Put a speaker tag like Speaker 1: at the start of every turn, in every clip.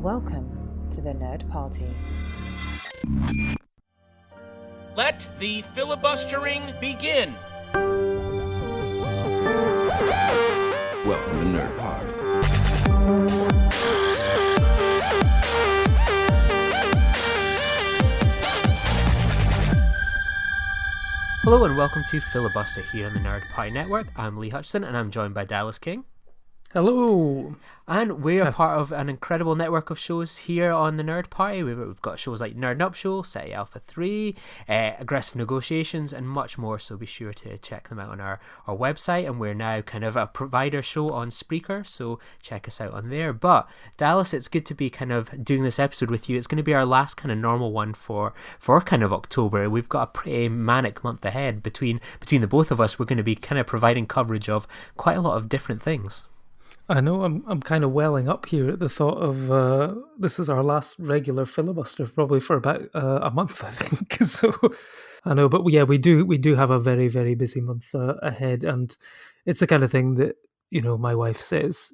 Speaker 1: Welcome to the Nerd Party.
Speaker 2: Let the filibustering begin.
Speaker 3: Welcome to Nerd Party.
Speaker 4: Hello and welcome to Filibuster here on the Nerd Party Network. I'm Lee Hutchison and I'm joined by Dallas King.
Speaker 5: Hello.
Speaker 4: And we're part of an incredible network of shows here on the Nerd Party. We've got shows like Nerd Nuptial, City Alpha 3, Aggressive Negotiations, and much more. So be sure to check them out on our website. And we're now kind of a provider show on Spreaker, so check us out on there. But Dallas, it's good to be kind of doing this episode with you. It's going to be our last kind of normal one for kind of October. We've got a pretty manic month ahead. Between the both of us, we're going to be kind of providing coverage of quite a lot of different things.
Speaker 5: I know I'm kind of welling up here at the thought of this is our last regular filibuster, probably for about a month, I think. So I know, but yeah, we do have a very, very busy month ahead, and it's the kind of thing that, you know, my wife says,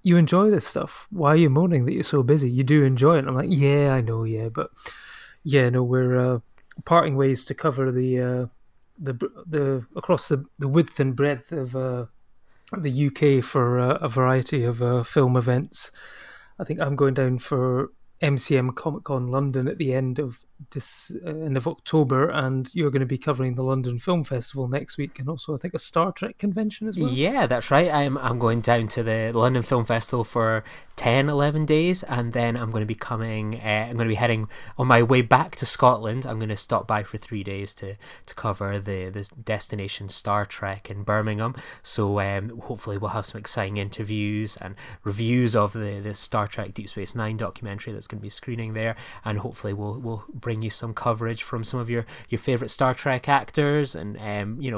Speaker 5: "You enjoy this stuff. Why are you moaning that you're so busy? You do enjoy it." And I'm like, "Yeah, I know, yeah, but yeah, no, we're parting ways to cover the across the width and breadth of the UK for a variety of film events. I think I'm going down for MCM Comic Con London at the end of October, and you're going to be covering the London Film Festival next week, and also I think a Star Trek convention as well.
Speaker 4: Yeah, that's right. I'm going down to the London Film Festival for 11 days, and then I'm going to be I'm going to be heading on my way back to Scotland. I'm going to stop by for 3 days to cover the destination Star Trek in Birmingham. So hopefully we'll have some exciting interviews and reviews of the Star Trek Deep Space Nine documentary that's going to be screening there, and hopefully we'll bring you some coverage from some of your favorite Star Trek actors and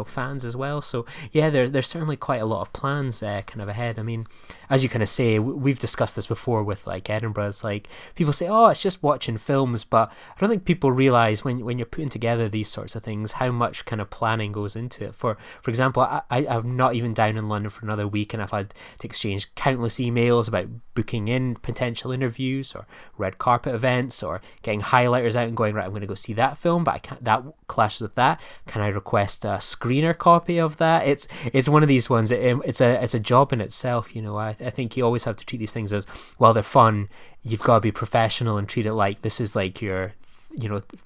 Speaker 4: fans as well. So yeah, there's certainly quite a lot of plans kind of ahead. I mean, as you kind of say, we've discussed this before with like Edinburgh. It's like people say, oh, it's just watching films, but I don't think people realize when you're putting together these sorts of things how much kind of planning goes into it. For example, I'm not even down in London for another week, and I've had to exchange countless emails about booking in potential interviews or red carpet events or getting highlighters out and going, right, I'm going to go see that film, but I can't, that clashes with that. Can I request a screener copy of that? It's one of these ones. It's a job in itself. You know, I think you always have to treat these things as, while they're fun, you've got to be professional and treat it like this is like your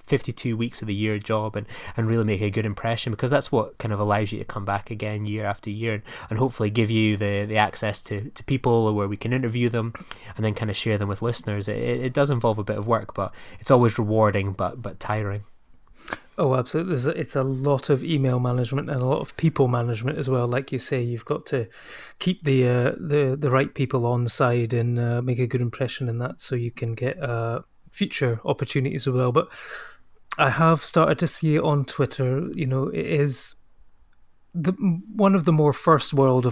Speaker 4: 52 weeks of the year job, and really make a good impression, because that's what kind of allows you to come back again year after year and hopefully give you the access to people where we can interview them and then kind of share them with listeners. It does involve a bit of work, but it's always rewarding but tiring.
Speaker 5: Oh, absolutely. It's a lot of email management and a lot of people management as well. Like you say, you've got to keep the right people on side and make a good impression in that, so you can get future opportunities as well. But I have started to see it on Twitter. You know, it is one of the more first world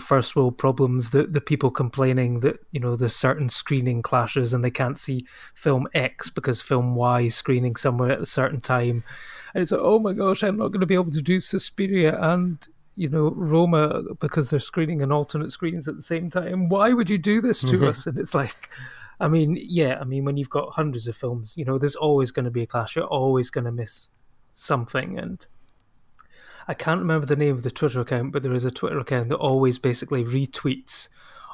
Speaker 5: problems, the people complaining that, you know, there's certain screening clashes and they can't see film X because film Y is screening somewhere at a certain time, and it's like, oh my gosh, I'm not going to be able to do Suspiria and, you know, Roma because they're screening in alternate screens at the same time. Why would you do this to us? And it's like, I mean, when you've got hundreds of films, you know, there's always going to be a clash. You're always going to miss something. And I can't remember the name of the Twitter account, but there is a Twitter account that always basically retweets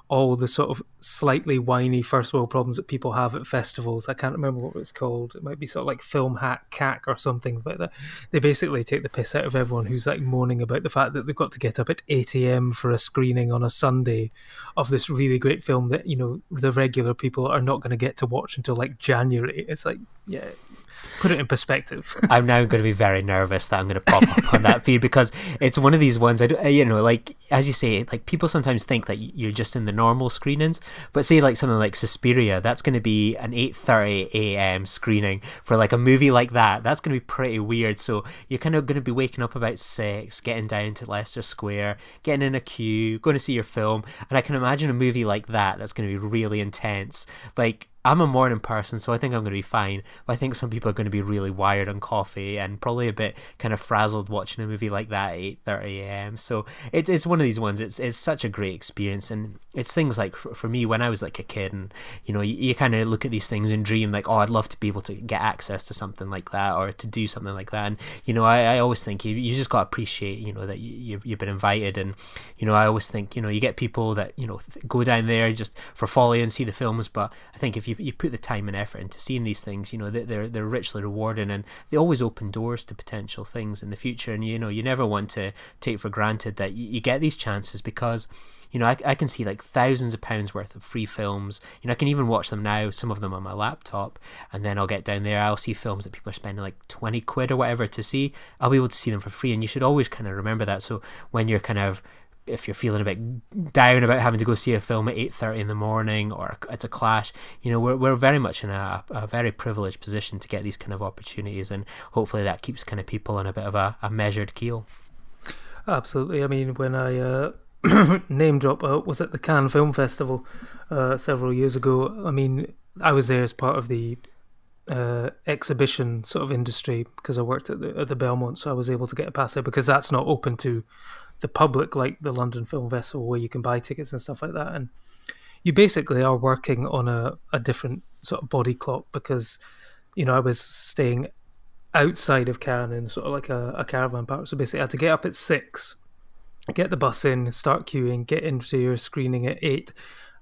Speaker 5: all the sort of slightly whiny first world problems that people have at festivals. I can't remember what it's called. It might be sort of like Film Hack CAC or something like that. They basically take the piss out of everyone who's like moaning about the fact that they've got to get up at 8 a.m. for a screening on a Sunday of this really great film that, you know, the regular people are not going to get to watch until like January. It's like, yeah, put it in perspective.
Speaker 4: I'm now going to be very nervous that I'm going to pop up on that feed, because it's one of these ones, like, as you say, like, people sometimes think that you're just in the normal screenings, but say like something like Suspiria, that's going to be an 8:30 a.m. screening for like a movie like that. That's going to be pretty weird. So you're kind of going to be waking up about 6, getting down to Leicester Square, getting in a queue, going to see your film, and I can imagine a movie like that that's going to be really intense. Like, I'm a morning person, so I think I'm going to be fine. But I think some people are going to be really wired on coffee and probably a bit kind of frazzled watching a movie like that at 8:30 a.m. So it's one of these ones. It's such a great experience, and it's things like for me when I was like a kid, and you kind of look at these things and dream like, oh, I'd love to be able to get access to something like that or to do something like that. And I always think you just got to appreciate that you've been invited, and I always think you get people that go down there just for folly and see the films, but I think if you put the time and effort into seeing these things, they're richly rewarding, and they always open doors to potential things in the future. And you never want to take for granted that you get these chances, because I can see like thousands of pounds worth of free films. I can even watch them now, some of them on my laptop, and then I'll get down there, I'll see films that people are spending like 20 quid or whatever to see. I'll be able to see them for free, and you should always kind of remember that. So when you're if you're feeling a bit down about having to go see a film at 8:30 in the morning, or it's a clash, we're very much in a very privileged position to get these kind of opportunities, and hopefully that keeps kind of people on a bit of a measured keel.
Speaker 5: Absolutely. I mean, when I name drop, was at the Cannes Film Festival several years ago. I mean, I was there as part of the exhibition sort of industry because I worked at the Belmont, so I was able to get a pass there, because that's not open to the public like the London Film Festival, where you can buy tickets and stuff like that. And you basically are working on a different sort of body clock, because I was staying outside of Cannes in sort of like a caravan park, so basically I had to get up at 6, get the bus in, start queuing, get into your screening at 8,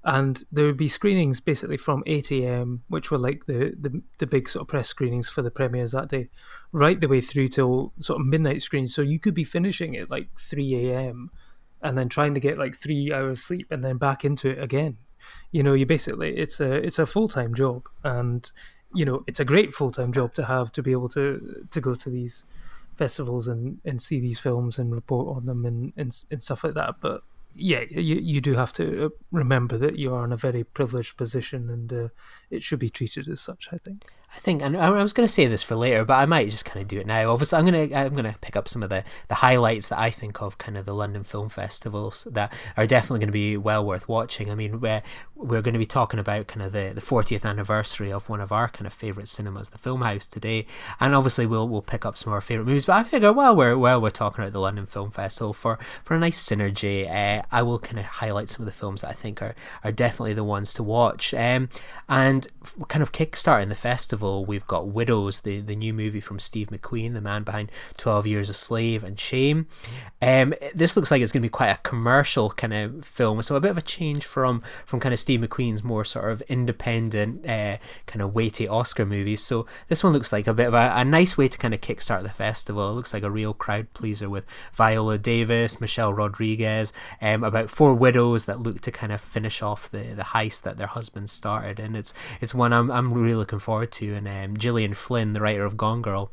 Speaker 5: and there would be screenings basically from 8 a.m, which were like the big sort of press screenings for the premieres that day, right the way through till sort of midnight screens. So you could be finishing at like 3 a.m. and then trying to get like 3 hours sleep and then back into it again. You basically, it's a full-time job, and it's a great full-time job to have, to be able to go to these festivals and see these films and report on them and stuff like that. But yeah, you do have to remember that you are in a very privileged position, and it should be treated as such, I think.
Speaker 4: And I was going to say this for later, but I might just kind of do it now. Obviously, I'm going to pick up some of the highlights that I think of kind of the London Film Festivals that are definitely going to be well worth watching. I mean, we're going to be talking about kind of the 40th anniversary of one of our kind of favourite cinemas, the Filmhouse, today, and obviously we'll pick up some of our favourite movies. But I figure while we're talking about the London Film Festival, for a nice synergy, I will kind of highlight some of the films that I think are definitely the ones to watch. And kind of kickstarting the festival, we've got Widows, the new movie from Steve McQueen, the man behind 12 Years a Slave and Shame. This looks like it's going to be quite a commercial kind of film, so a bit of a change from kind of Steve McQueen's more sort of independent kind of weighty Oscar movies. So this one looks like a bit of a nice way to kind of kickstart the festival. It looks like a real crowd pleaser, with Viola Davis, Michelle Rodriguez, about 4 widows that look to kind of finish off the heist that their husbands started, and it's one I'm really looking forward to. And Gillian Flynn, the writer of Gone Girl,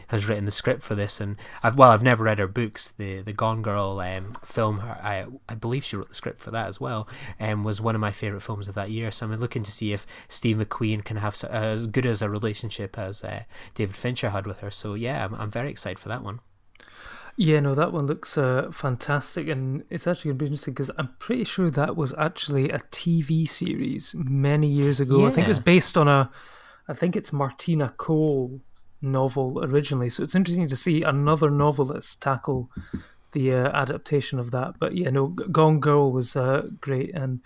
Speaker 4: has written the script for this, and I've never read her books. The Gone Girl film, I believe she wrote the script for that as well, and was one of my favourite films of that year. So I'm looking to see if Steve McQueen can have as good as a relationship as David Fincher had with her. So yeah, I'm very excited for that one.
Speaker 5: Yeah, no, that one looks fantastic, and it's actually going to be interesting because I'm pretty sure that was actually a TV series many years ago.
Speaker 4: Yeah.
Speaker 5: I think it was based on I think it's Martina Cole novel originally, so it's interesting to see another novelist tackle the adaptation of that. But yeah, no, Gone Girl was great, and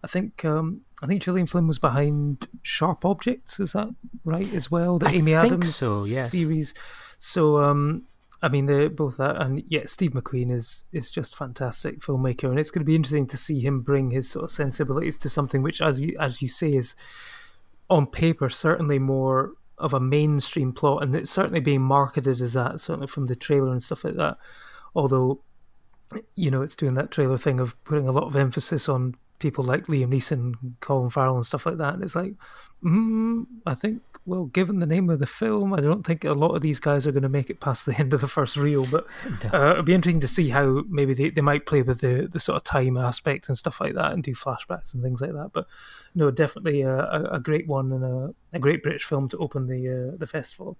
Speaker 5: I think Gillian Flynn was behind Sharp Objects, is that right as well? The Amy Adams series. So I mean, they're both that, and yeah, Steve McQueen is just fantastic filmmaker, and it's going to be interesting to see him bring his sort of sensibilities to something which, as you say, is on paper certainly more of a mainstream plot, and it's certainly being marketed as that, certainly from the trailer and stuff like that. Although, it's doing that trailer thing of putting a lot of emphasis on people like Liam Neeson, Colin Farrell and stuff like that, and it's like, I think, well, given the name of the film, I don't think a lot of these guys are going to make it past the end of the first reel, but it'll be interesting to see how maybe they might play with the sort of time aspect and stuff like that, and do flashbacks and things like that. But no, definitely a great one, and a great British film to open the festival.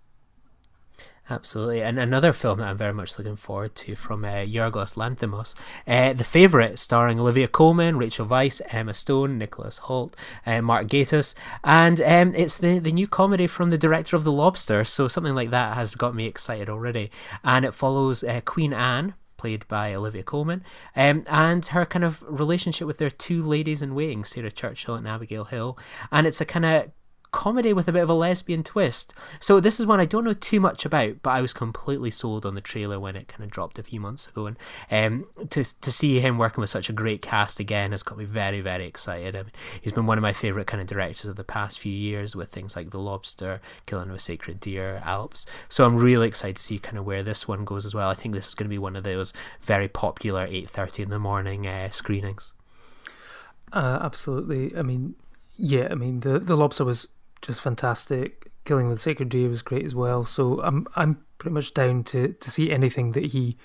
Speaker 4: Absolutely. And another film that I'm very much looking forward to from Yorgos Lanthimos, The Favourite, starring Olivia Colman, Rachel Weisz, Emma Stone, Nicholas Hoult, Mark Gatiss. And it's the new comedy from the director of The Lobster, so something like that has got me excited already. And it follows Queen Anne, played by Olivia Colman, and her kind of relationship with their two ladies in waiting, Sarah Churchill and Abigail Hill. And it's a kind of comedy with a bit of a lesbian twist. So this is one I don't know too much about, but I was completely sold on the trailer when it kind of dropped a few months ago, and to see him working with such a great cast again has got me very, very excited. I mean, he's been one of my favourite kind of directors of the past few years with things like The Lobster, Killing of a Sacred Deer, Alps. So I'm really excited to see kind of where this one goes as well. I think this is going to be one of those very popular 8:30 in the morning screenings.
Speaker 5: Absolutely. I mean, the Lobster was just fantastic. Killing with Sacred Deer was great as well. So I'm pretty much down to see anything that he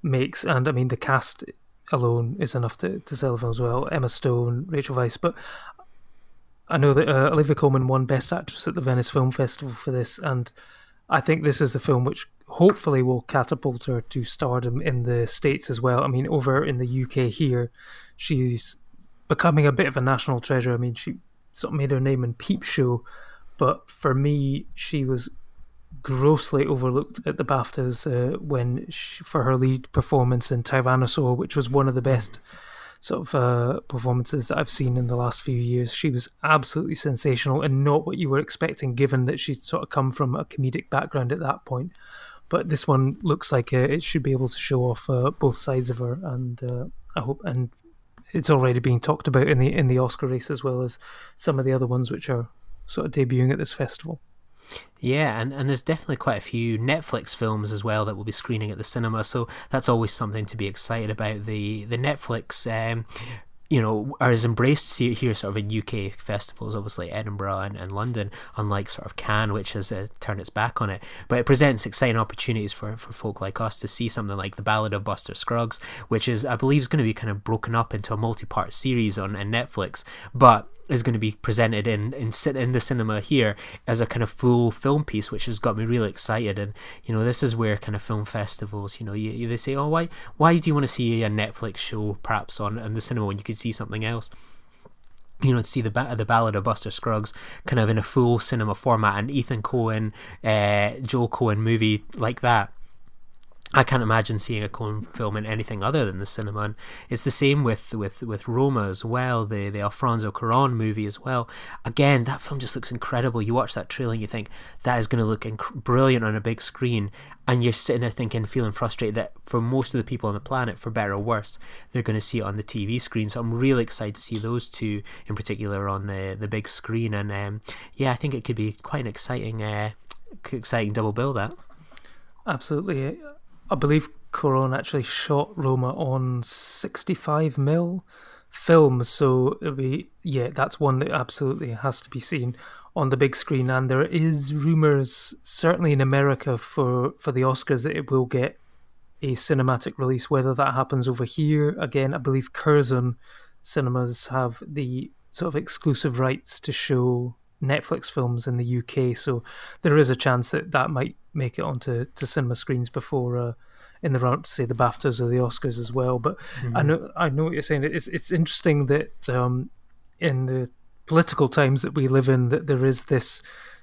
Speaker 5: makes. And I mean, the cast alone is enough to sell the film as well. Emma Stone, Rachel Weisz. But I know that Olivia Colman won Best Actress at the Venice Film Festival for this, and I think this is the film which hopefully will catapult her to stardom in the States as well. I mean, over in the UK here, she's becoming a bit of a national treasure. I mean, she sort of made her name in Peep Show, but for me, she was grossly overlooked at the BAFTAs for her lead performance in Tyrannosaur, which was one of the best sort of performances that I've seen in the last few years. She was absolutely sensational and not what you were expecting, given that she'd sort of come from a comedic background at that point. But this one looks like it should be able to show off both sides of her, and I hope and. It's already being talked about in the Oscar race, as well as some of the other ones which are sort of debuting at this festival.
Speaker 4: Yeah, and there's definitely quite a few Netflix films as well that will be screening at the cinema, so that's always something to be excited about. The Netflix is embraced here sort of in UK festivals, obviously Edinburgh and London, unlike sort of Cannes, which has turned its back on it. But it presents exciting opportunities for folk like us to see something like The Ballad of Buster Scruggs, which is, I believe, is going to be kind of broken up into a multi-part series on Netflix, but is going to be presented in the cinema here as a kind of full film piece, which has got me really excited. And this is where kind of film festivals, they say, oh, why do you want to see a Netflix show perhaps on the cinema when you could see something else? To see the Ballad of Buster Scruggs kind of in a full cinema format, an Ethan Coen, Joel Coen movie like that. I can't imagine seeing a Coen film in anything other than the cinema. And it's the same with Roma as well, the Alfonso Cuarón movie as well. Again, that film just looks incredible. You watch that trailer and you think, that is going to look brilliant on a big screen. And you're sitting there thinking, feeling frustrated that for most of the people on the planet, for better or worse, they're going to see it on the TV screen. So I'm really excited to see those two in particular on the big screen. And I think it could be quite an exciting double bill, that.
Speaker 5: Absolutely. I believe Cuarón actually shot Roma on 65mm film, so that's one that absolutely has to be seen on the big screen. And there is rumours, certainly in America, for the Oscars that it will get a cinematic release. Whether that happens over here, again, I believe Curzon cinemas have the sort of exclusive rights to show Netflix films in the UK, so there is a chance that might make it onto cinema screens before in the run up to, say, the BAFTAs or the Oscars as well. But I know what you're saying. It's interesting that in the political times that we live in, that there is this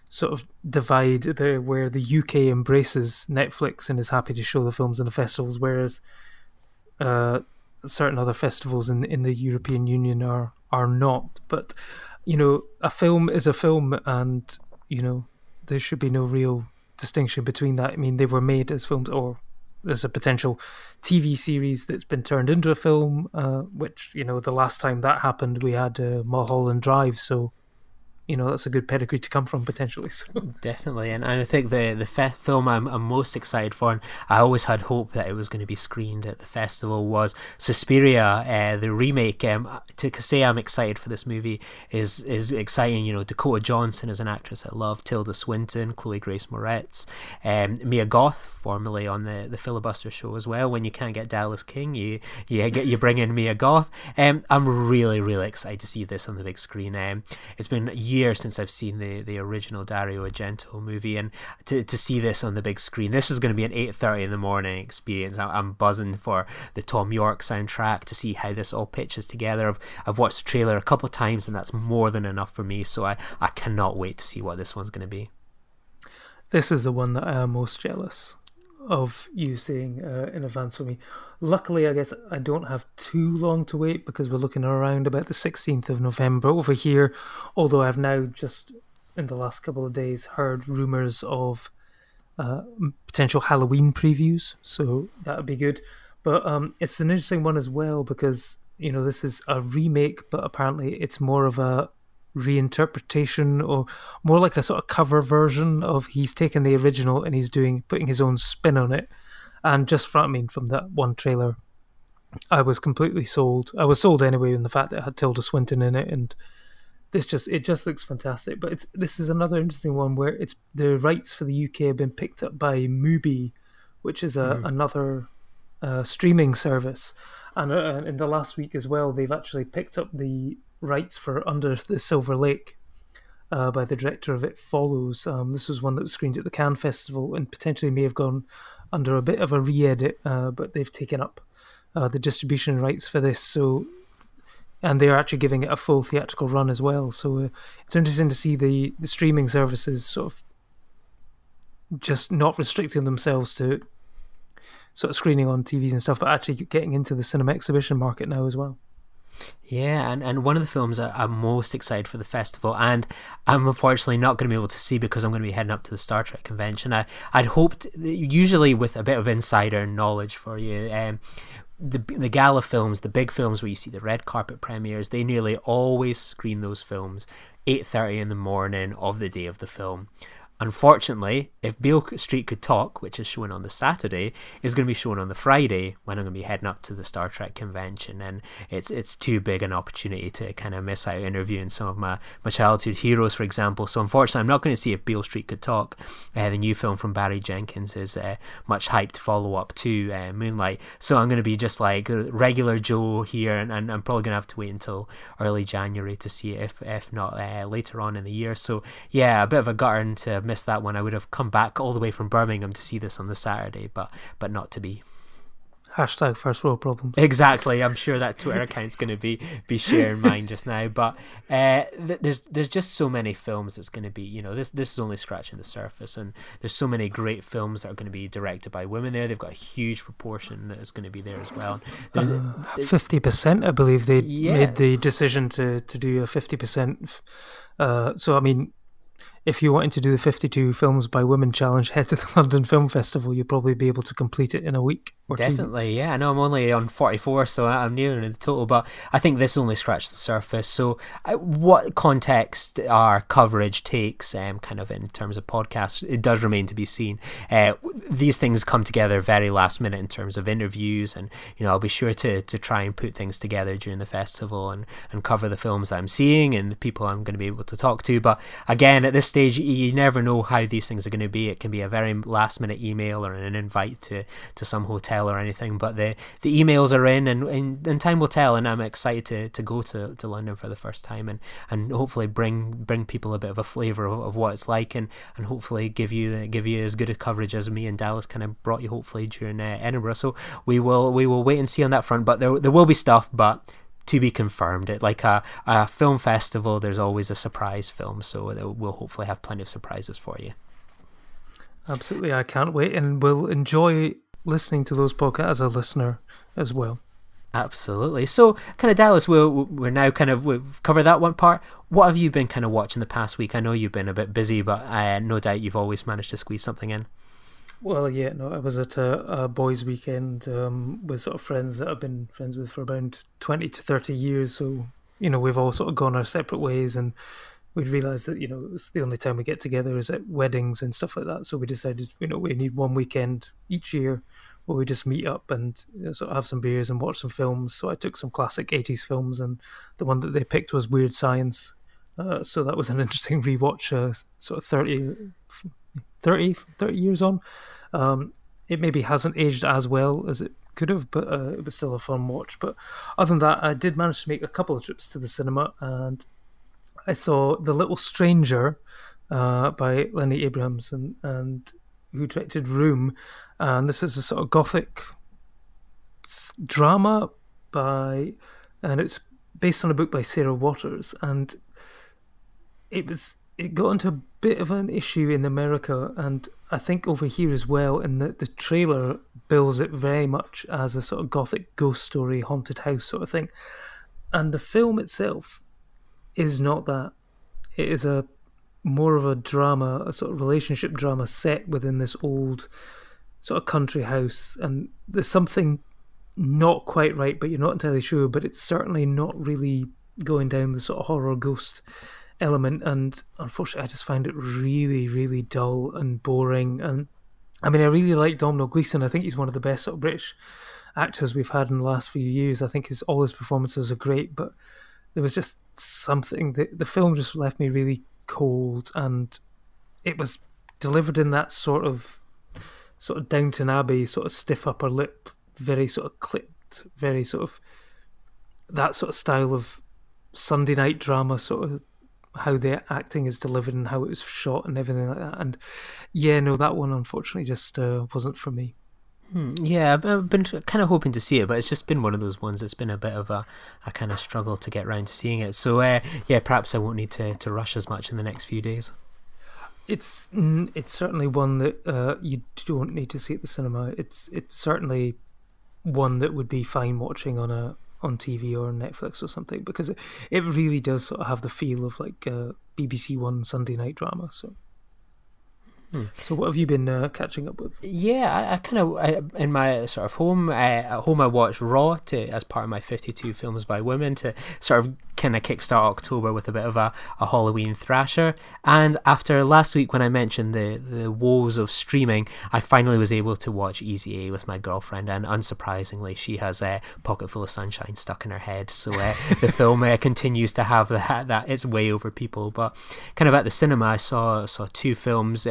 Speaker 5: sort of divide there where the UK embraces Netflix and is happy to show the films in the festivals, whereas certain other festivals in the European Union are not. But a film is a film, and there should be no real distinction between that. I mean, they were made as films, or there's a potential TV series that's been turned into a film, which the last time that happened we had Mulholland Drive, so that's a good pedigree to come from potentially. So.
Speaker 4: Definitely, and I think the film I'm most excited for, and I always had hope that it was going to be screened at the festival, was Suspiria, the remake. To say I'm excited for this movie is exciting. Dakota Johnson is an actress I love, Tilda Swinton, Chloe Grace Moretz, Mia Goth, formerly on the Filibuster show as well. When you can't get Dallas King, you bring in Mia Goth. I'm really, really excited to see this on the big screen. It's been years years since I've seen the original Dario Argento movie, and to see this on the big screen, this is going to be an 8:30 in the morning experience. I'm buzzing for the Tom York soundtrack, to see how this all pitches together. I've watched the trailer a couple of times, and that's more than enough for me, so I cannot wait to see what this one's going to be.
Speaker 5: This is the one that I am most jealous of you seeing in advance for me. Luckily, I guess I don't have too long to wait, because we're looking around about the 16th of November over here, although I've now just in the last couple of days heard rumours of potential Halloween previews, so that would be good. But it's an interesting one as well, because this is a remake, but apparently it's more of a reinterpretation, or more like a sort of cover version of, he's taken the original and he's putting his own spin on it. And just from that one trailer, I was completely sold. I was sold anyway in the fact that it had Tilda Swinton in it, and it just looks fantastic. But this is another interesting one where it's the rights for the UK have been picked up by Mubi, which is another streaming service, and in the last week as well, they've actually picked up the rights for Under the Silver Lake by the director of It Follows. This was one that was screened at the Cannes Festival and potentially may have gone under a bit of a re-edit, but they've taken up the distribution rights for this. And they're actually giving it a full theatrical run as well. So it's interesting to see the streaming services sort of just not restricting themselves to sort of screening on TVs and stuff, but actually getting into the cinema exhibition market now as well.
Speaker 4: Yeah, and one of the films I'm most excited for the festival, and I'm unfortunately not going to be able to see because I'm going to be heading up to the Star Trek convention. I'd hoped, usually with a bit of insider knowledge for you, the gala films, the big films where you see the red carpet premieres, they nearly always screen those films 8:30 in the morning of the day of the film. Unfortunately, if Beale Street Could Talk, which is shown on the Saturday, is going to be shown on the Friday when I'm going to be heading up to the Star Trek convention, and it's too big an opportunity to kind of miss out interviewing some of my childhood heroes, for example. So unfortunately, I'm not going to see If Beale Street Could Talk, the new film from Barry Jenkins, is much hyped follow-up to Moonlight. So I'm going to be just like regular Joe here, and I'm probably going to have to wait until early January to see it, if not later on in the year. So yeah, a bit of a gutting to missed that one. I would have come back all the way from Birmingham to see this on the Saturday, but not to be.
Speaker 5: Hashtag first world problems.
Speaker 4: Exactly. I'm sure that Twitter account's going to be sharing mine just now. But there's just so many films that's going to be, this is only scratching the surface, and there's so many great films that are going to be directed by women there. They've got a huge proportion that is going to be there as well.
Speaker 5: 50%, I believe they made the decision to do a 50%. So I mean, if you wanted to do the 52 films by women challenge, head to the London Film Festival. You'll probably be able to complete it in a week or 2 weeks.
Speaker 4: Definitely, yeah. I know I'm only on 44, so I'm nearing the total, but I think this only scratched the surface. So what context our coverage takes, kind of in terms of podcasts, it does remain to be seen. These things come together very last minute in terms of interviews, and I'll be sure to try and put things together during the festival and cover the films I'm seeing and the people I'm going to be able to talk to. But again, at this stage, you never know how these things are going to be. It can be a very last minute email or an invite to some hotel or anything, but the emails are in, and time will tell, and I'm excited to go to London for the first time and hopefully bring people a bit of a flavour of what it's like, and hopefully give you as good a coverage as me and Dallas kind of brought you hopefully during Edinburgh. So we will wait and see on that front, but there will be stuff, but to be confirmed. Like a film festival, there's always a surprise film, so we'll hopefully have plenty of surprises for you.
Speaker 5: Absolutely, I can't wait, and we'll enjoy listening to those podcasts as a listener as well.
Speaker 4: Absolutely. So, kind of Dallas, we're now we've covered that one part. What have you been kind of watching the past week? I know you've been a bit busy, but no doubt you've always managed to squeeze something in.
Speaker 5: Well, yeah, no, I was at a boys' weekend with sort of friends that I've been friends with for around 20 to 30 years. So, we've all sort of gone our separate ways, and we'd realised that, it's the only time we get together is at weddings and stuff like that. So we decided, we need one weekend each year where we just meet up and sort of have some beers and watch some films. So I took some classic 80s films, and the one that they picked was Weird Science. So that was an interesting rewatch, sort of 30 years on. It maybe hasn't aged as well as it could have, but it was still a fun watch. But other than that, I did manage to make a couple of trips to the cinema, and I saw The Little Stranger by Lenny Abrahams and who directed Room, and this is a sort of gothic drama and it's based on a book by Sarah Waters, and it got into a bit of an issue in America, and I think over here as well, in that the trailer bills it very much as a sort of gothic ghost story, haunted house sort of thing, and the film itself is not that. It is a more of a drama, a sort of relationship drama set within this old sort of country house, and there's something not quite right, but you're not entirely sure, but it's certainly not really going down the sort of horror ghost element, and unfortunately I just find it really, really dull and boring. And I mean, I really like Domhnall Gleeson. I think he's one of the best sort of British actors we've had in the last few years. I think all his performances are great, but there was just something that the film just left me really cold, and it was delivered in that sort of Downton Abbey sort of stiff upper lip, very sort of clipped, very sort of that sort of style of Sunday night drama, sort of how the acting is delivered and how it was shot and everything like that. And yeah, no, that one unfortunately just wasn't for me.
Speaker 4: Yeah, I've been kind of hoping to see it, but it's just been one of those ones that's been a bit of a kind of struggle to get round to seeing it. So yeah, perhaps I won't need to rush as much in the next few days.
Speaker 5: It's certainly one that you don't need to see at the cinema. It's certainly one that would be fine watching on TV or on Netflix or something, because it really does sort of have the feel of like BBC One Sunday night drama. So what have you been catching up with?
Speaker 4: Yeah, I kind of, in my sort of home, at home I watched Raw as part of my 52 films by women to sort of kind of kickstart October with a bit of a Halloween thrasher. And after last week when I mentioned the woes of streaming, I finally was able to watch Easy A with my girlfriend, and unsurprisingly she has a Pocket Full of Sunshine stuck in her head. So the film continues to have that it's way over people. But kind of at the cinema I saw two films,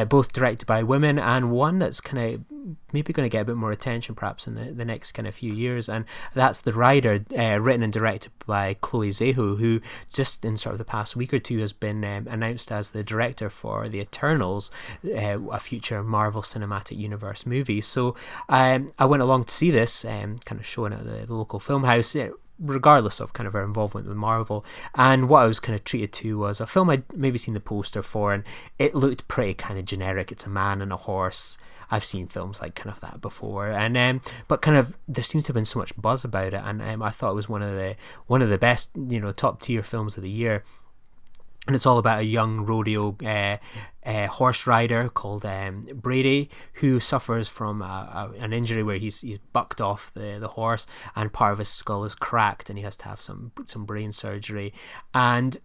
Speaker 4: both directed by women, and one that's kind of maybe going to get a bit more attention perhaps in the next kind of few years, and that's The Rider, written and directed by Chloe Zhao, who just in sort of the past week or two has been announced as the director for The Eternals, a future Marvel Cinematic Universe movie. So I went along to see this, kind of showing at the local Filmhouse, regardless of kind of our involvement with Marvel, and what I was kind of treated to was a film I'd maybe seen the poster for, and it looked pretty kind of generic. It's a man and a horse. I've seen films like kind of that before, and but kind of there seems to have been so much buzz about it, and I thought it was one of the best, top tier films of the year. And it's all about a young rodeo horse rider called Brady, who suffers from an injury where he's bucked off the horse, and part of his skull is cracked, and he has to have some brain surgery. And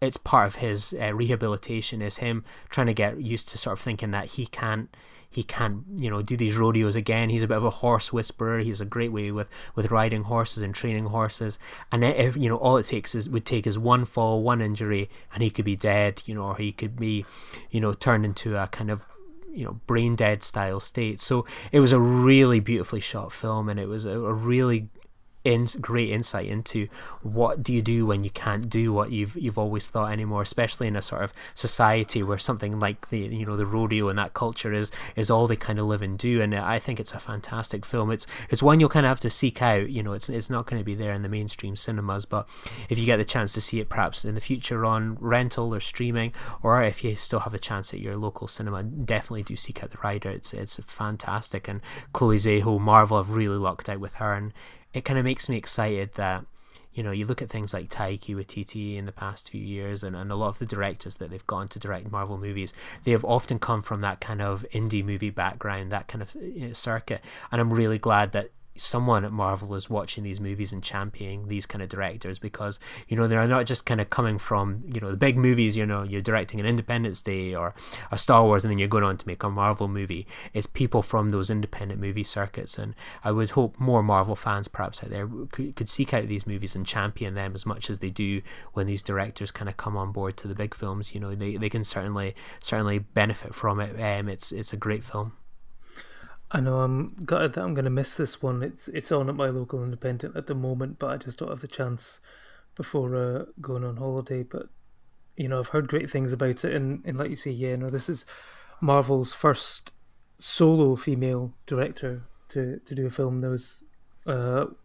Speaker 4: it's part of his rehabilitation is him trying to get used to sort of thinking that he can't do these rodeos again. He's a bit of a horse whisperer. He has a great way with riding horses and training horses, and all it would take is one fall, one injury, and he could be dead, or he could be turned into a kind of brain dead style state. So it was a really beautifully shot film, and it was a really great insight into what do you do when you can't do what you've always thought anymore, especially in a sort of society where something like the rodeo and that culture is all they kind of live and do. And I think it's a fantastic film. It's one you'll kind of have to seek out. It's not going to be there in the mainstream cinemas, but if you get the chance to see it perhaps in the future on rental or streaming, or if you still have the chance at your local cinema, definitely do seek out The Rider. It's fantastic, and Chloe Zhao, Marvel have really lucked out with her, and it kind of makes me excited that, you look at things like Taika Waititi in the past few years, and a lot of the directors that they've gone to direct Marvel movies, they have often come from that kind of indie movie background, that kind of circuit. And I'm really glad that someone at Marvel is watching these movies and championing these kind of directors, because they're not just kind of coming from the big movies. You're directing an Independence Day or a Star Wars, and then you're going on to make a Marvel movie. It's people from those independent movie circuits, and I would hope more Marvel fans perhaps out there could seek out these movies and champion them as much as they do when these directors kind of come on board to the big films. They can certainly benefit from it. It's a great film.
Speaker 5: I know I'm gutted that I'm going to miss this one. It's on at my local independent at the moment, but I just don't have the chance before going on holiday. But I've heard great things about it, and like you say, this is Marvel's first solo female director to do a film. There was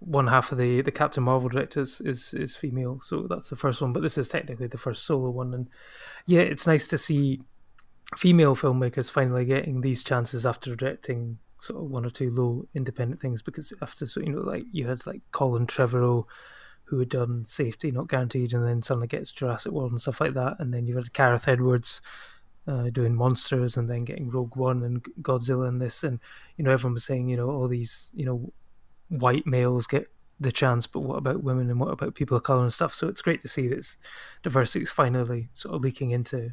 Speaker 5: one half of the Captain Marvel directors is female, so that's the first one. But this is technically the first solo one, and yeah, it's nice to see female filmmakers finally getting these chances after directing sort of one or two low independent things. Because after like you had like Colin Trevorrow, who had done Safety Not Guaranteed, and then suddenly gets Jurassic World and stuff like that, and then you had Gareth Edwards doing Monsters, and then getting Rogue One and Godzilla and this, and everyone was saying all these white males get the chance, but what about women and what about people of color and stuff? So it's great to see that diversity is finally sort of leaking into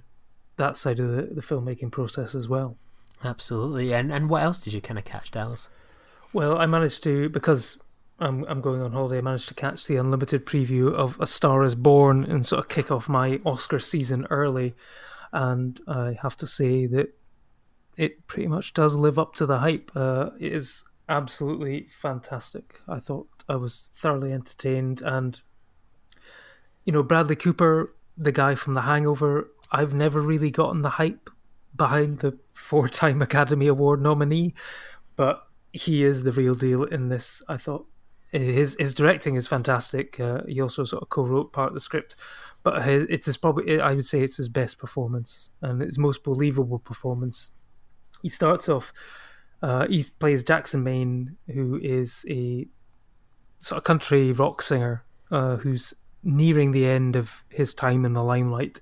Speaker 5: that side of the filmmaking process as well.
Speaker 4: Absolutely. And what else did you kind of catch, Dallas?
Speaker 5: Well, I managed to, because I'm going on holiday, I managed to catch the unlimited preview of A Star Is Born and sort of kick off my Oscar season early. And I have to say that it pretty much does live up to the hype. It is absolutely fantastic. I thought I was thoroughly entertained, and Bradley Cooper, the guy from The Hangover, I've never really gotten the hype behind the 4-time Academy Award nominee, but he is the real deal in this. I thought his directing is fantastic. He also sort of co-wrote part of the script, but I would say it's his best performance and his most believable performance. He starts off, he plays Jackson Maine, who is a sort of country rock singer who's nearing the end of his time in the limelight,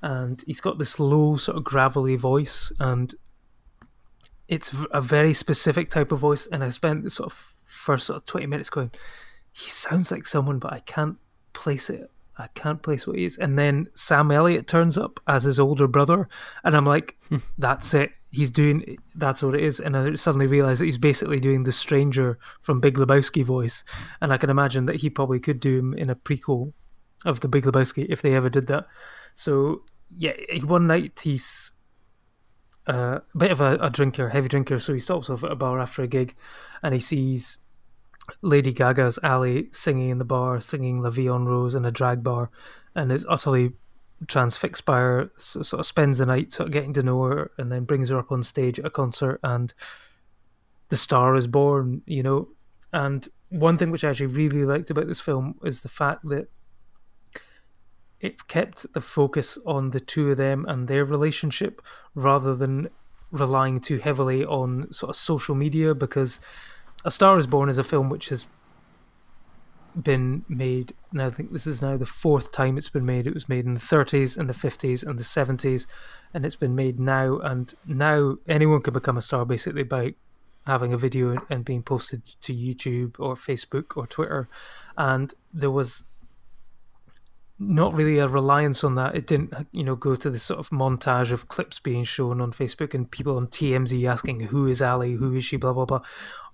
Speaker 5: and he's got this low sort of gravelly voice, and it's a very specific type of voice. And I spent the sort of first sort of 20 minutes going, he sounds like someone, but I can't place it. I can't place what he is. And then Sam Elliott turns up as his older brother, and I'm like, that's it. That's what it is. And I suddenly realised that he's basically doing the stranger from Big Lebowski voice. And I can imagine that he probably could do him in a prequel of the Big Lebowski if they ever did that. So yeah, one night he's a bit of a drinker, heavy drinker. So he stops off at a bar after a gig, and he sees Lady Gaga's Ali singing in the bar, singing La Vie en Rose in a drag bar, and is utterly transfixed by her. So sort of spends the night sort of getting to know her, and then brings her up on stage at a concert, and the star is born, And one thing which I actually really liked about this film is the fact that it kept the focus on the two of them and their relationship, rather than relying too heavily on sort of social media, because A Star Is Born is a film which has been made, now I think this is now the 4th time it's been made. It was made in the 30s and the 50s and the 70s, and it's been made now, and now anyone can become a star basically by having a video and being posted to YouTube or Facebook or Twitter. And there was not really a reliance on that. It didn't, go to this sort of montage of clips being shown on Facebook and people on TMZ asking, who is Ali, who is she, blah, blah, blah.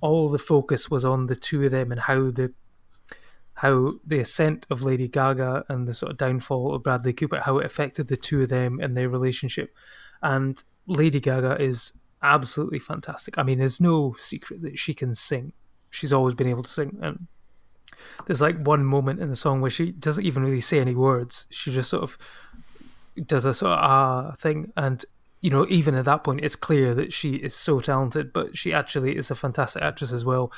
Speaker 5: All the focus was on the two of them and how the ascent of Lady Gaga and the sort of downfall of Bradley Cooper, how it affected the two of them and their relationship. And Lady Gaga is absolutely fantastic. I mean, there's no secret that she can sing. She's always been able to sing. And there's like one moment in the song where she doesn't even really say any words. She just sort of does a sort of thing. And, even at that point, it's clear that she is so talented, but she actually is a fantastic actress as well.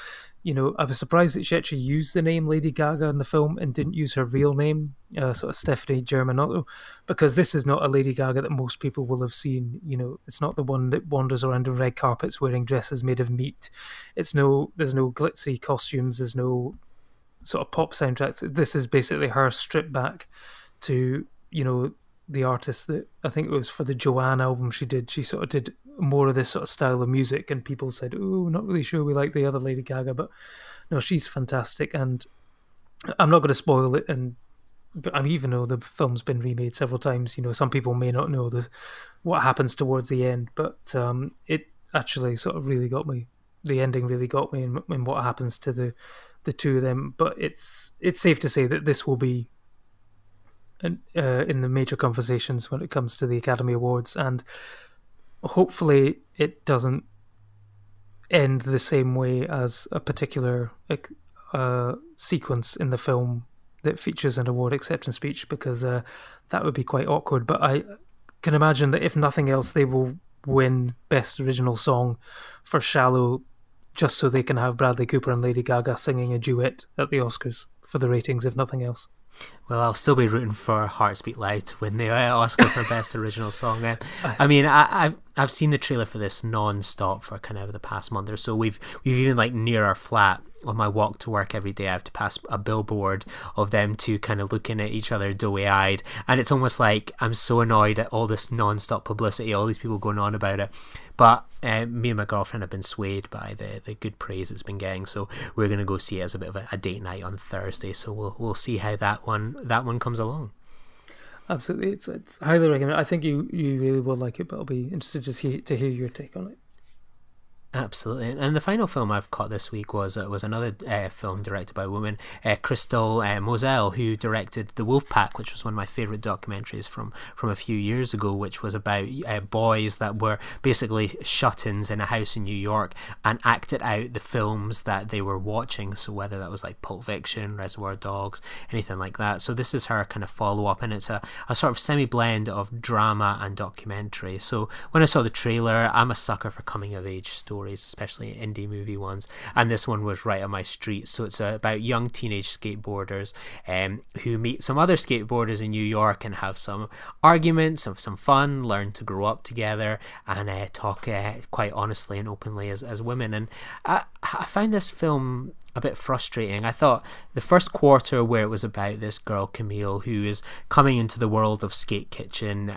Speaker 5: I was surprised that she actually used the name Lady Gaga in the film and didn't use her real name, sort of Stephanie Germanotto, because this is not a Lady Gaga that most people will have seen. It's not the one that wanders around on red carpets wearing dresses made of meat. There's no glitzy costumes. There's no sort of pop soundtracks. This is basically her stripped back to, the artist that I think it was for the Joanne album she sort of did more of this sort of style of music, and people said, oh, not really sure we like the other Lady Gaga, but no, she's fantastic. And I'm not going to spoil it, but even though the film's been remade several times, some people may not know what happens towards the end, but it actually sort of really got me. The ending really got me in what happens to the two of them. But it's safe to say that this will be in the major conversations when it comes to the Academy Awards, and hopefully it doesn't end the same way as a particular sequence in the film that features an award acceptance speech, because that would be quite awkward. But I can imagine that if nothing else, they will win Best Original Song for Shallow, just so they can have Bradley Cooper and Lady Gaga singing a duet at the Oscars for the ratings, if nothing else.
Speaker 4: Well, I'll still be rooting for Hearts Beat Loud to win the Oscar for Best Original Song. I mean, I've seen the trailer for this non-stop for kind of the past month or so. We've even, like, near our flat, on my walk to work every day, I have to pass a billboard of them two kind of looking at each other doughy-eyed, and it's almost like I'm so annoyed at all this non-stop publicity, all these people going on about it. But me and my girlfriend have been swayed by the good praise it's been getting, so we're going to go see it as a bit of a date night on Thursday. So we'll see how that one comes along.
Speaker 5: Absolutely, it's highly recommended. I think you really will like it, but I'll be interested to hear your take on it.
Speaker 4: Absolutely. And the final film I've caught this week was another film directed by a woman, Crystal Moselle, who directed The Wolfpack, which was one of my favourite documentaries from a few years ago, which was about boys that were basically shut-ins in a house in New York and acted out the films that they were watching. So whether that was like Pulp Fiction, Reservoir Dogs, anything like that. So this is her kind of follow-up, and it's a sort of semi-blend of drama and documentary. So when I saw the trailer, I'm a sucker for coming-of-age stories, especially indie movie ones, and this one was right on my street. So it's about young teenage skateboarders who meet some other skateboarders in New York and have some arguments, have some fun, learn to grow up together, and talk quite honestly and openly as women. And I found this film a bit frustrating. I thought the first quarter, where it was about this girl Camille who is coming into the world of Skate Kitchen,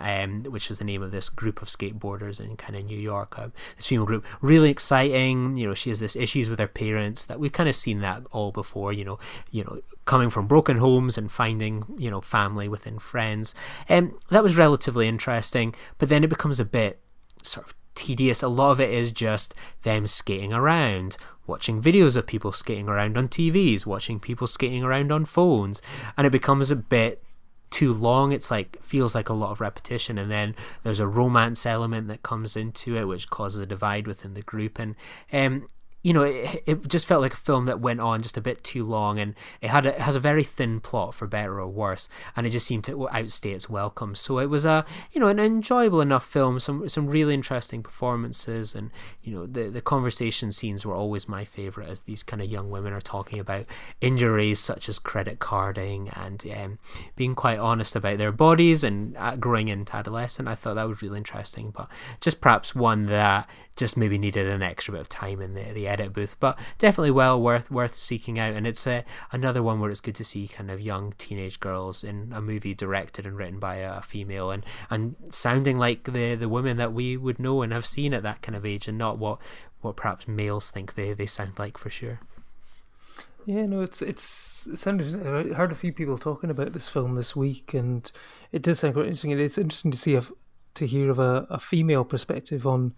Speaker 4: which is the name of this group of skateboarders in kind of New York, this female group, really exciting. You know, she has this issues with her parents that we've kind of seen that all before. You know, coming from broken homes and finding family within friends, and that was relatively interesting. But then it becomes a bit sort of tedious. A lot of it is just them skating around, watching videos of people skating around on TVs, watching people skating around on phones, and it becomes a bit too long. It's like, feels like a lot of repetition, and then there's a romance element that comes into it, which causes a divide within the group. And it just felt like a film that went on just a bit too long, and it has a very thin plot, for better or worse, and it just seemed to outstay its welcome. So it was an enjoyable enough film, some really interesting performances, and the conversation scenes were always my favorite, as these kind of young women are talking about injuries such as credit carding and being quite honest about their bodies and growing into adolescent. I thought that was really interesting, but just perhaps one that just maybe needed an extra bit of time in the edit booth, but definitely well worth seeking out. And it's another one where it's good to see kind of young teenage girls in a movie directed and written by a female, and sounding like the women that we would know and have seen at that kind of age, and not what perhaps males think they sound like, for sure.
Speaker 5: Yeah, no, it sounded. I heard a few people talking about this film this week, and it did sound quite interesting. It's interesting to hear of a female perspective on,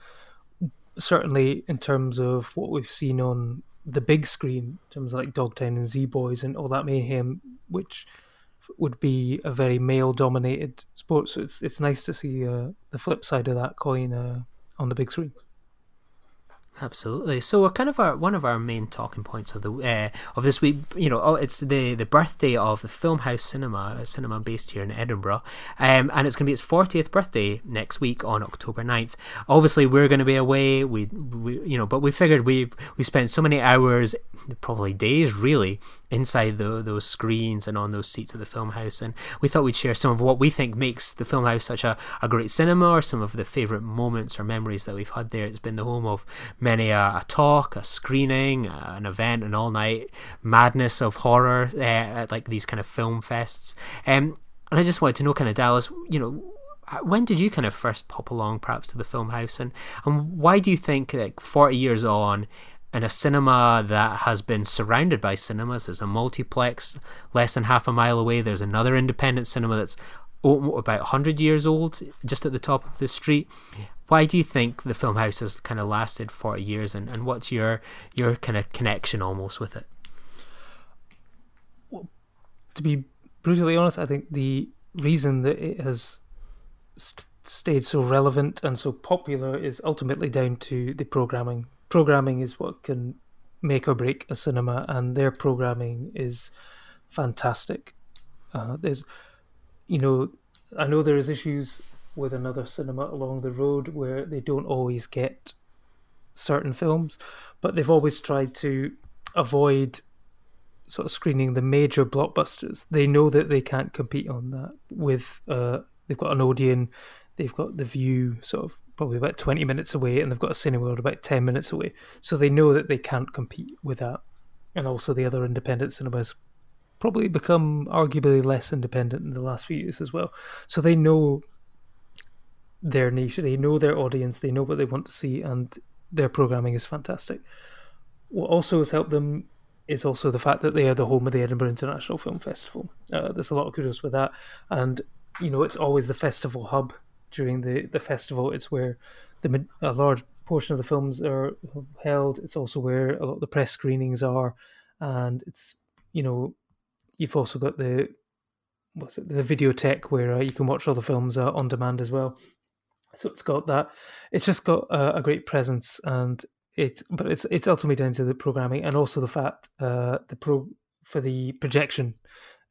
Speaker 5: certainly in terms of what we've seen on the big screen, in terms of like Dogtown and Z-Boys and all that mayhem, which would be a very male-dominated sport. So it's nice to see the flip side of that coin on the big screen.
Speaker 4: Absolutely. So one of our main talking points of this week, it's the birthday of the Filmhouse cinema based here in Edinburgh, and it's going to be its 40th birthday next week on October 9th. Obviously, we're going to be away. But we figured we spent so many hours, probably days, really, inside those screens and on those seats at the Filmhouse, and we thought we'd share some of what we think makes the Filmhouse such a great cinema, or some of the favourite moments or memories that we've had there. It's been the home of many a talk, a screening, an event, an all-night madness of horror at like these kind of film fests. And I just wanted to know, kind of, Dallas, when did you kind of first pop along perhaps to the Filmhouse, and why do you think, like 40 years on, in a cinema that has been surrounded by cinemas, there's a multiplex less than half a mile away, there's another independent cinema that's about 100 years old just at the top of the street, why do you think the Filmhouse has kind of lasted 40 years, and what's your kind of connection almost with it?
Speaker 5: Well, to be brutally honest, I think the reason that it has stayed so relevant and so popular is ultimately down to the programming. Programming is what can make or break a cinema, and their programming is fantastic. There's, you know, I know there is issues with another cinema along the road where they don't always get certain films, but they've always tried to avoid sort of screening the major blockbusters. They know that they can't compete on that with they've got an Odeon, they've got the View sort of probably about 20 minutes away, and they've got a Cineworld about 10 minutes away. So they know that they can't compete with that. And also the other independent cinemas probably become arguably less independent in the last few years as well. So they know their niche, they know their audience, they know what they want to see, and their programming is fantastic. What also has helped them is also the fact that they are the home of the Edinburgh International Film Festival. There's a lot of kudos with that. And, you know, it's always the festival hub during the festival. It's where a large portion of the films are held. It's also where a lot of the press screenings are. And it's, you know, you've also got the videotheque where you can watch all the films on demand as well. So it's got that. It's just got a great presence, and it's ultimately down to the programming and also the fact for the projection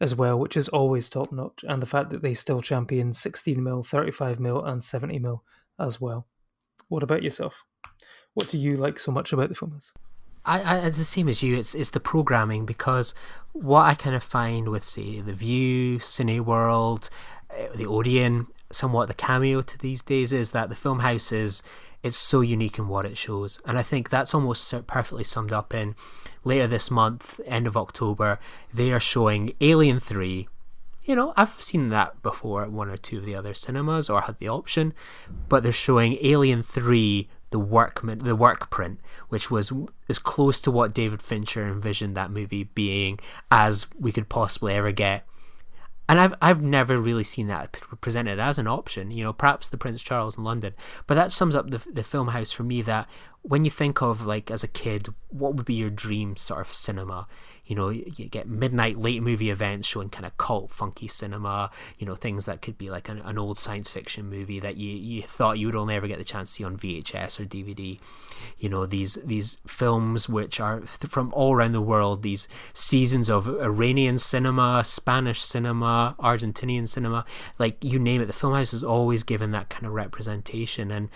Speaker 5: as well, which is always top notch, and the fact that they still champion 16mm, 35mm, and 70mm as well. What about yourself? What do you like so much about the Filmhouse?
Speaker 4: I it's the same as you. It's the programming, because what I kind of find with, say, the View, Cineworld, the Odeon, somewhat the Cameo to these days, is that the Filmhouse it's so unique in what it shows. And I think that's almost perfectly summed up in later this month, end of October, they are showing Alien 3. You know, I've seen that before at one or two of the other cinemas, or had the option, but they're showing Alien 3, the work print, which was as close to what David Fincher envisioned that movie being as we could possibly ever get. And I've never really seen that presented as an option, you know, perhaps the Prince Charles in London. But that sums up the Filmhouse for me, that when you think of, like, as a kid, what would be your dream sort of cinema? You know, you get midnight late movie events showing kind of cult funky cinema, you know, things that could be like an old science fiction movie that you thought you would only ever get the chance to see on VHS or DVD. You know, these films which are from all around the world, these seasons of Iranian cinema, Spanish cinema, Argentinian cinema, like you name it, the Filmhouse is always given that kind of representation. And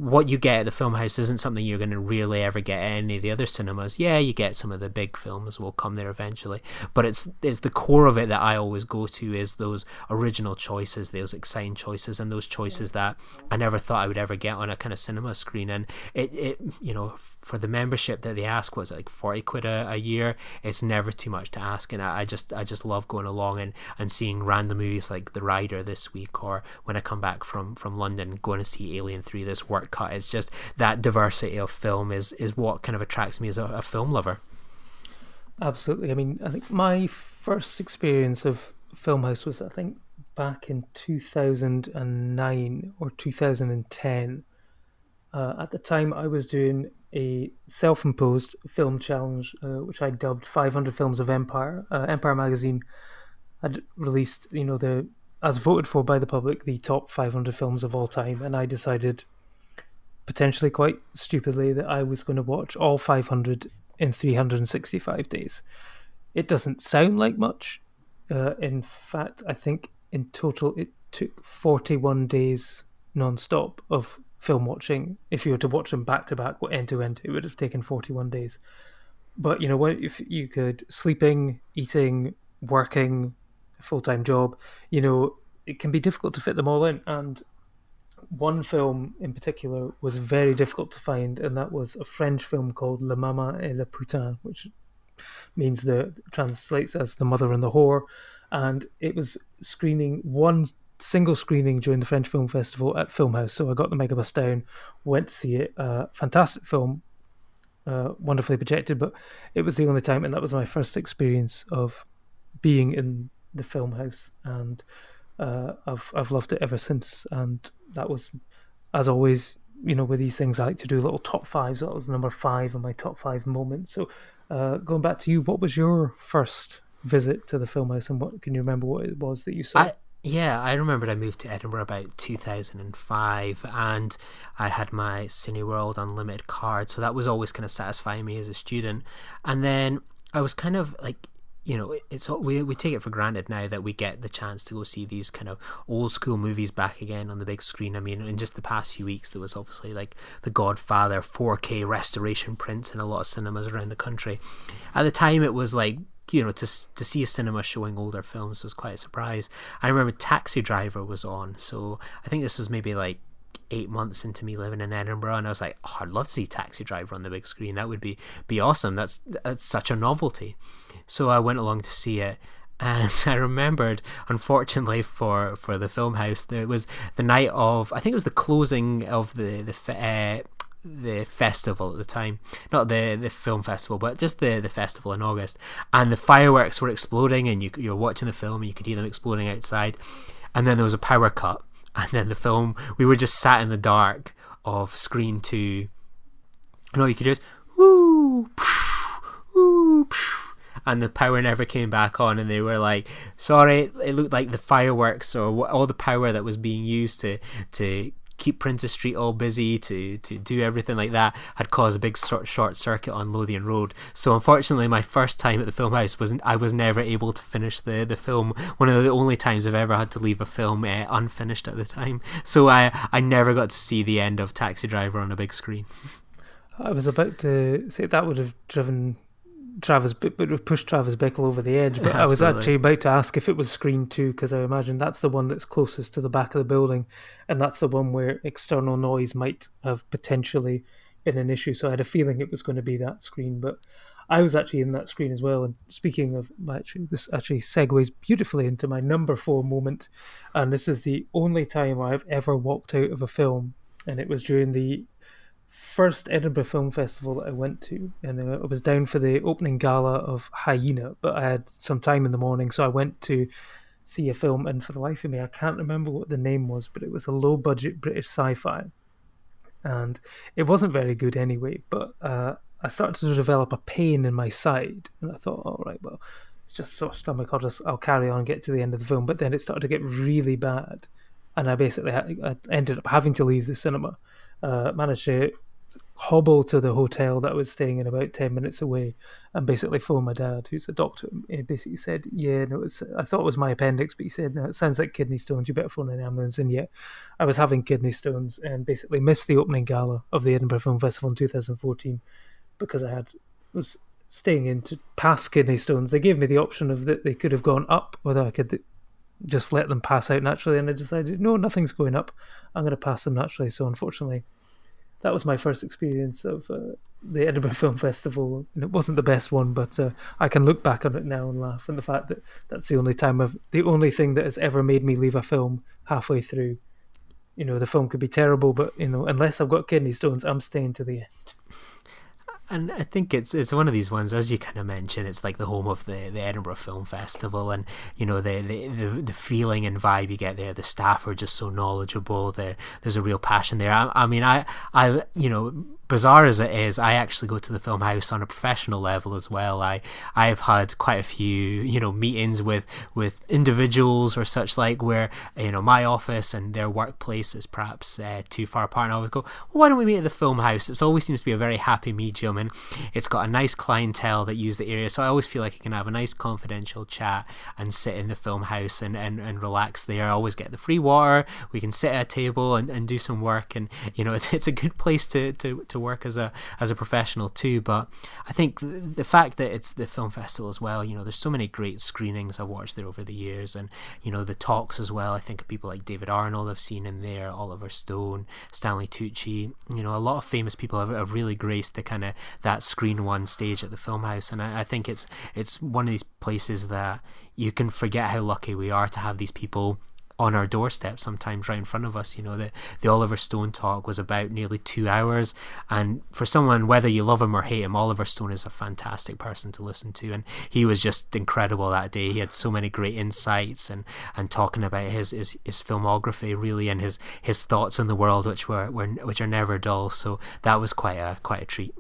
Speaker 4: what you get at the Filmhouse isn't something you're going to really ever get at any of the other cinemas. Yeah, you get some of the big films will come there eventually, but it's the core of it that I always go to, is those original choices, those exciting choices, and those choices that I never thought I would ever get on a kind of cinema screen. And it you know, for the membership that they ask, was it like 40 quid a year? It's never too much to ask, and I just love going along and seeing random movies like The Rider this week, or when I come back from London, going to see Alien 3, this work cut. It's just that diversity of film is what kind of attracts me as a film lover.
Speaker 5: Absolutely. I mean, I think my first experience of Filmhouse was, I think, back in 2009 or 2010. At the time, I was doing a self-imposed film challenge, which I dubbed 500 Films of Empire. Empire magazine had released, you know, as voted for by the public, the top 500 films of all time, and I decided, potentially quite stupidly, that I was going to watch all 500 in 365 days. It doesn't sound like much. In fact, I think in total it took 41 days non-stop of film watching. If you were to watch them back to back, end to end, it would have taken 41 days. But, you know, if you could, sleeping, eating, working, a full-time job, you know, it can be difficult to fit them all in. And one film in particular was very difficult to find, and that was a French film called Le Mama et le Putain, which translates as The Mother and the Whore. And it was screening, one single screening during the French Film Festival at Filmhouse. So I got the megabus down, went to see it. Fantastic film, wonderfully projected, but it was the only time, and that was my first experience of being in the Filmhouse, and I've loved it ever since. And that was, as always, you know, with these things, I like to do little top fives. So that was number 5 of my top 5 moments. So going back to you, what was your first visit to the Filmhouse, and what can you remember what it was that you saw?
Speaker 4: I remembered I moved to Edinburgh about 2005, and I had my Cineworld Unlimited card, so that was always kind of satisfying me as a student. And then I was kind of like, it's we take it for granted now that we get the chance to go see these kind of old school movies back again on the big screen. I mean, in just the past few weeks, there was obviously like The Godfather 4K restoration prints in a lot of cinemas around the country. At the time, it was like, to see a cinema showing older films was quite a surprise. I remember Taxi Driver was on, so I think this was maybe like 8 months into me living in Edinburgh, and I was like, oh, I'd love to see Taxi Driver on the big screen. That would be awesome. That's such a novelty. So I went along to see it, and I remembered, unfortunately for the Filmhouse, there was the night of, I think it was the closing of the festival at the time, not the film festival, but just the festival in August, and the fireworks were exploding, and you're watching the film and you could hear them exploding outside, and then there was a power cut, and then the film, we were just sat in the dark of screen 2, and all you could hear is woo, woo, and the power never came back on, and they were like, sorry, it looked like the fireworks or all the power that was being used to keep Princess Street all busy, to do everything like that, had caused a big short circuit on Lothian Road. So unfortunately, my first time at the Filmhouse I was never able to finish the film. One of the only times I've ever had to leave a film unfinished at the time. So I never got to see the end of Taxi Driver on a big screen.
Speaker 5: I was about to say that would have driven Travis, but would have pushed Travis Bickle over the edge. But I was actually about to ask if it was screen 2, because I imagine that's the one that's closest to the back of the building, and that's the one where external noise might have potentially been an issue. So I had a feeling it was going to be that screen, but I was actually in that screen as well. And speaking of, this actually segues beautifully into my number 4 moment, and this is the only time I've ever walked out of a film, and it was during the first Edinburgh Film Festival that I went to, and I was down for the opening gala of Hyena, but I had some time in the morning, so I went to see a film, and for the life of me I can't remember what the name was, but it was a low budget British sci-fi, and it wasn't very good anyway, but I started to develop a pain in my side, and I thought, all right, well, it's just sore stomach, I'll carry on and get to the end of the film. But then it started to get really bad, and I ended up having to leave the cinema. Managed to hobble to the hotel that I was staying in about 10 minutes away, and basically phone my dad, who's a doctor. He basically said, yeah, no, I thought it was my appendix, but he said, no, it sounds like kidney stones, you better phone an ambulance. And yet I was having kidney stones, and basically missed the opening gala of the Edinburgh Film Festival in 2014 because I was staying in to pass kidney stones. They gave me the option of that they could have gone up, whether I could just let them pass out naturally, and I decided, no, nothing's going up, I'm going to pass them naturally. So unfortunately, that was my first experience of the Edinburgh Film Festival, and it wasn't the best one, but I can look back on it now and laugh. And the fact that that's the only thing that has ever made me leave a film halfway through. The film could be terrible, but unless I've got kidney stones, I'm staying to the end.
Speaker 4: And I think it's one of these ones, as you kind of mentioned, it's like the home of the Edinburgh Film Festival, and the feeling and vibe you get there. The staff are just so knowledgeable. There's a real passion there. I mean, I bizarre as it is, I actually go to the Filmhouse on a professional level as well. I've had quite a few meetings with individuals or such, like, where my office and their workplace is perhaps too far apart, and I always go, well, why don't we meet at the Filmhouse? It always seems to be a very happy medium, and it's got a nice clientele that use the area, so I always feel like I can have a nice confidential chat and sit in the Filmhouse and relax there. I always get the free water, we can sit at a table and do some work, and it's a good place to work as a professional too. But I think the fact that it's the film festival as well, there's so many great screenings I've watched there over the years, and the talks as well. I think of people like David Arnold I've seen in there, Oliver Stone, Stanley Tucci, a lot of famous people have really graced the kind of that screen one stage at the Filmhouse, and I think it's one of these places that you can forget how lucky we are to have these people on our doorstep sometimes right in front of us. The Oliver Stone talk was about nearly 2 hours, and for someone, whether you love him or hate him, Oliver Stone is a fantastic person to listen to, and he was just incredible that day. He had so many great insights and talking about his filmography really, and his thoughts on the world, which are never dull. So that was quite a treat.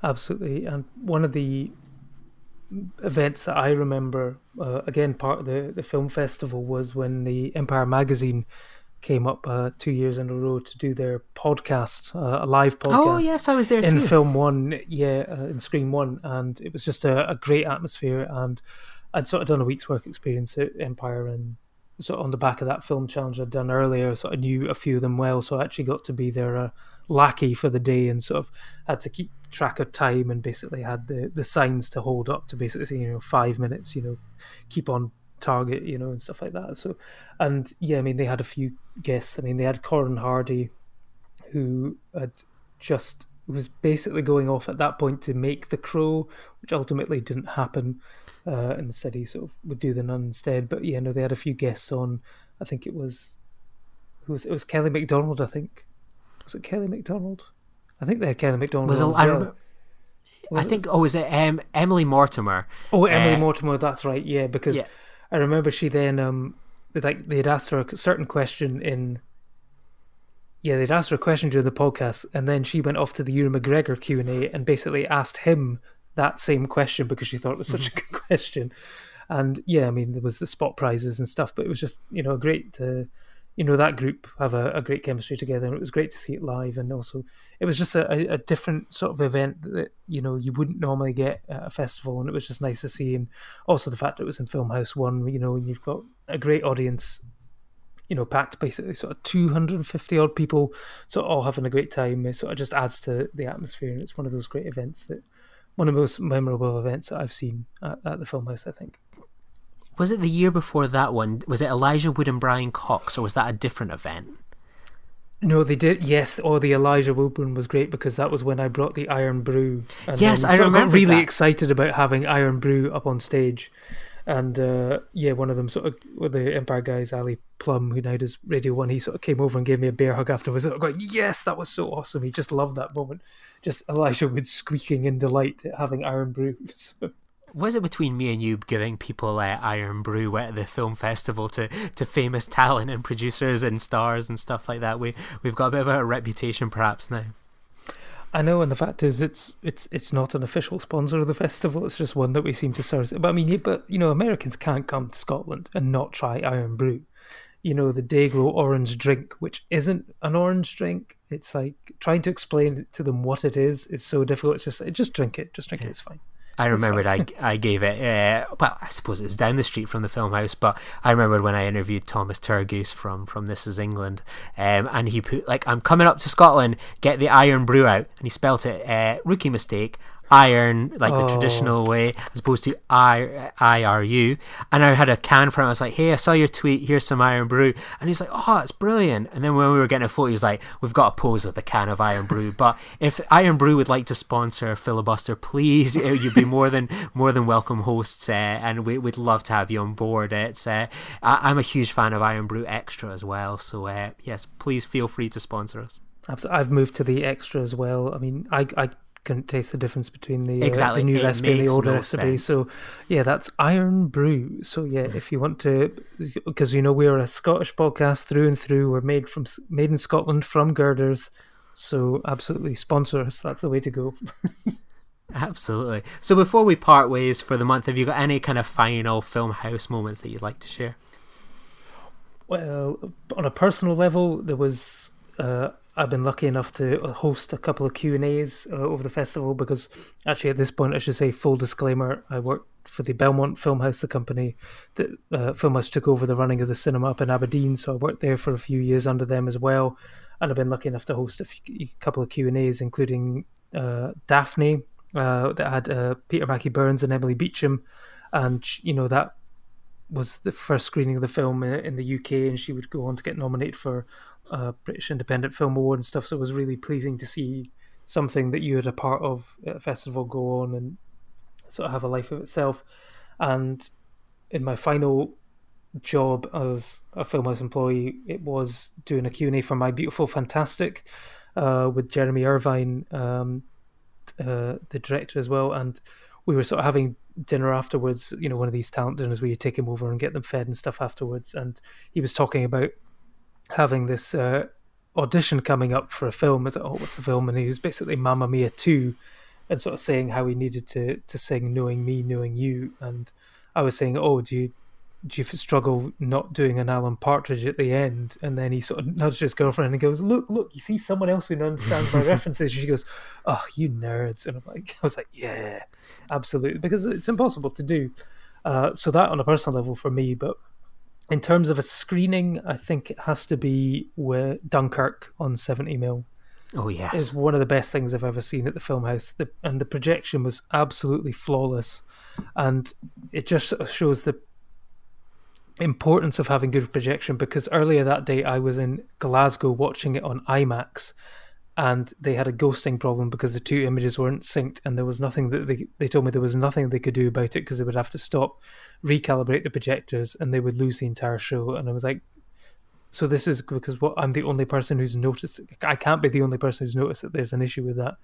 Speaker 4: Absolutely. And one of the events that I remember, again, part of the film festival, was when the Empire magazine
Speaker 5: came up 2 years in a row to do their podcast, a live podcast.
Speaker 4: Oh yes, I was there
Speaker 5: in
Speaker 4: too.
Speaker 5: Film One, in Screen One, and it was just a great atmosphere. And I'd sort of done a week's work experience at Empire, and sort of on the back of that film challenge I'd done earlier, sort of knew a few of them well. So I actually got to be their lackey for the day, and sort of had to keep track of time, and basically had the signs to hold up to basically say, 5 minutes, keep on target, and stuff like that. So, and yeah, I mean, they had a few guests. I mean, they had Corin Hardy, who was basically going off at that point to make The Crow, which ultimately didn't happen. Instead, he sort of would do The Nun instead. But yeah, no, they had a few guests on. I think it was Kelly MacDonald. I think was it Kelly MacDonald? I think they had Kelly MacDonald on as well.
Speaker 4: Was it Emily Mortimer?
Speaker 5: Oh, Emily Mortimer, that's right. Yeah, because I remember she then they'd asked her a certain question they'd asked her a question during the podcast, and then she went off to the Ewan McGregor Q&A and basically asked him that same question because she thought it was such a good question. And yeah, I mean, there was the spot prizes and stuff, but it was just, great to, that group have a great chemistry together, and it was great to see it live. And also it was just a different sort of event that, you wouldn't normally get at a festival, and it was just nice to see. And also the fact that it was in Filmhouse 1, and you've got a great audience, packed basically sort of 250 odd people, sort of all having a great time. It sort of just adds to the atmosphere, and it's one of those great events one of the most memorable events that I've seen at the Filmhouse, I think.
Speaker 4: Was it the year before that one? Was it Elijah Wood and Brian Cox, or was that a different event?
Speaker 5: No, they did. Yes, the Elijah Wood one was great because that was when I brought the Iron Brew. And
Speaker 4: yes, I remember.
Speaker 5: Got really excited about having Iron Brew up on stage. And one of them the Empire guys, Ali Plum, who now does Radio 1, he sort of came over and gave me a bear hug afterwards. I was going, yes, that was so awesome. He just loved that moment. Just Elijah Wood squeaking in delight at having Iron Brew.
Speaker 4: Was it between me and you giving people Iron Brew at the film festival to famous talent and producers and stars and stuff like that? We've got a bit of a reputation perhaps now.
Speaker 5: I know, and the fact is, it's not an official sponsor of the festival. It's just one that we seem to serve. But I mean, Americans can't come to Scotland and not try Iron Brew. The Dayglow orange drink, which isn't an orange drink. It's like trying to explain to them what it is so difficult. It's just drink it. Just drink it. It's fine.
Speaker 4: I remembered I gave it, I suppose it's down the street from the Filmhouse, but I remembered when I interviewed Thomas Turgoose from This Is England, and he put, I'm coming up to Scotland, get the Iron Brew out, and he spelt it, rookie mistake, iron, the traditional way, as opposed to IRU. And I had a can for him. I was like, hey, I saw your tweet, here's some Iron Brew. And he's like, oh, it's brilliant. And then when we were getting a photo, he's like, we've got a pose with a can of Iron Brew. But if Iron Brew would like to sponsor Filibuster, please, you'd be more than welcome hosts, and we'd love to have you on board. I'm a huge fan of Iron Brew Extra as well. So yes, please feel free to sponsor us.
Speaker 5: Absolutely. I've moved to the Extra as well. I mean, I couldn't taste the difference between the new recipe and the old recipe. So yeah, that's Iron Brew. So yeah, if you want to, because we're a Scottish podcast through and through. We're made in Scotland from girders. So absolutely sponsor us. That's the way to go.
Speaker 4: Absolutely. So before we part ways for the month, have you got any kind of final Filmhouse moments that you'd like to share?
Speaker 5: Well, on a personal level, there was I've been lucky enough to host a couple of Q&As over the festival, because actually at this point I should say, full disclaimer, I worked for the Belmont Filmhouse, the company that Filmhouse took over the running of the cinema up in Aberdeen, so I worked there for a few years under them as well, and I've been lucky enough to host a couple of Q&As, including Daphne, that had Peter Mackie-Burns and Emily Beecham, and that was the first screening of the film in the UK, and she would go on to get nominated for British Independent Film Award and stuff. So it was really pleasing to see something that you had a part of at a festival go on and sort of have a life of itself. And in my final job as a Filmhouse employee, it was doing a Q&A for My Beautiful Fantastic with Jeremy Irvine, the director as well. And we were sort of having dinner afterwards, one of these talent dinners where you take him over and get them fed and stuff afterwards. And he was talking about having this audition coming up for a film. I was like, oh, what's the film? And he was basically Mamma Mia 2, and sort of saying how he needed to sing Knowing Me, Knowing You. And I was saying, oh, do do you struggle not doing an Alan Partridge at the end? And then he sort of nudged his girlfriend and goes, look, you see someone else who understands my references. She goes, oh, you nerds. And I was like, yeah, absolutely. Because it's impossible to do. So that on a personal level for me, but in terms of a screening, I think it has to be with Dunkirk on 70mm.
Speaker 4: Oh, yes.
Speaker 5: Is one of the best things I've ever seen at the Filmhouse. And the projection was absolutely flawless. And it just sort of shows the importance of having good projection, because earlier that day I was in Glasgow watching it on IMAX, and they had a ghosting problem because the two images weren't synced, and there was nothing that they told me there was nothing they could do about it, because they would have to stop, recalibrate the projectors, and they would lose the entire show. And I was like, so this is because I'm the only person who's noticed it. I can't be the only person who's noticed that there's an issue with that.